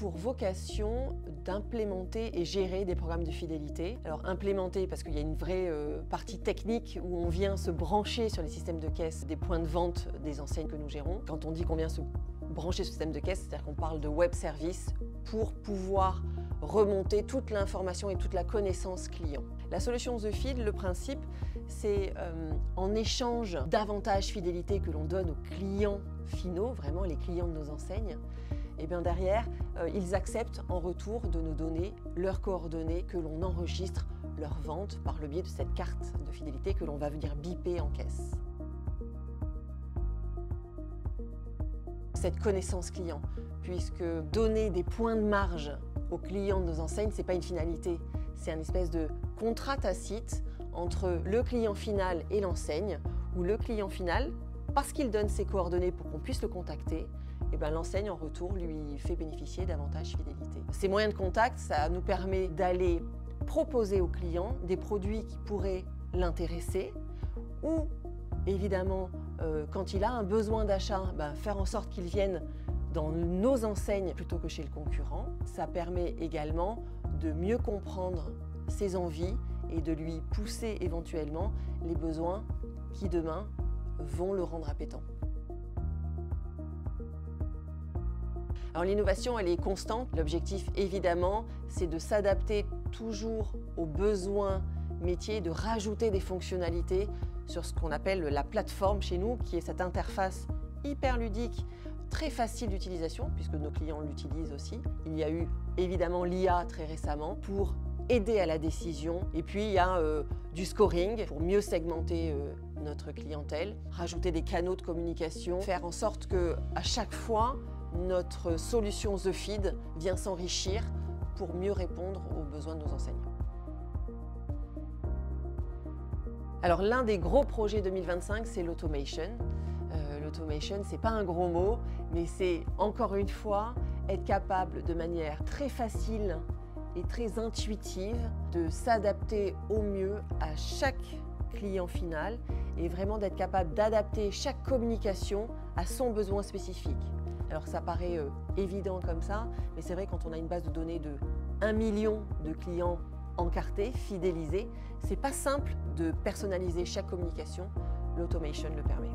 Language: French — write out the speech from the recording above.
pour vocation d'implémenter et gérer des programmes de fidélité. Alors implémenter parce qu'il y a une vraie partie technique où on vient se brancher sur les systèmes de caisse des points de vente des enseignes que nous gérons. Quand on dit qu'on vient se brancher sur le système de caisse, c'est-à-dire qu'on parle de web service pour pouvoir remonter toute l'information et toute la connaissance client. La solution The Feed, le principe, c'est en échange d'avantages fidélité que l'on donne aux clients finaux, vraiment les clients de nos enseignes, et bien derrière, ils acceptent en retour de nous donner leurs coordonnées, que l'on enregistre leurs ventes par le biais de cette carte de fidélité que l'on va venir biper en caisse. Cette connaissance client, puisque donner des points de marge aux clients de nos enseignes, ce n'est pas une finalité, c'est un espèce de contrat tacite entre le client final et l'enseigne, où le client final, parce qu'il donne ses coordonnées pour qu'on puisse le contacter, et bien l'enseigne en retour lui fait bénéficier d'avantages fidélité. Ces moyens de contact, ça nous permet d'aller proposer au client des produits qui pourraient l'intéresser ou évidemment quand il a un besoin d'achat, faire en sorte qu'il vienne dans nos enseignes plutôt que chez le concurrent. Ça permet également de mieux comprendre ses envies et de lui pousser éventuellement les besoins qui demain vont le rendre appétant. Alors l'innovation, elle est constante. L'objectif, évidemment, c'est de s'adapter toujours aux besoins métiers, de rajouter des fonctionnalités sur ce qu'on appelle la plateforme chez nous, qui est cette interface hyper ludique, très facile d'utilisation, puisque nos clients l'utilisent aussi. Il y a eu évidemment l'IA très récemment pour aider à la décision. Et puis il y a du scoring pour mieux segmenter notre clientèle, rajouter des canaux de communication, faire en sorte qu'à chaque fois, notre solution The Feed vient s'enrichir pour mieux répondre aux besoins de nos enseignes. Alors l'un des gros projets 2025, c'est l'automation. L'automation, c'est pas un gros mot, mais c'est encore une fois être capable de manière très facile et très intuitive de s'adapter au mieux à chaque client final et vraiment d'être capable d'adapter chaque communication à son besoin spécifique. Alors ça paraît évident comme ça, mais c'est vrai quand on a une base de données de 1 million de clients encartés, fidélisés, c'est pas simple de personnaliser chaque communication. L'automation le permet.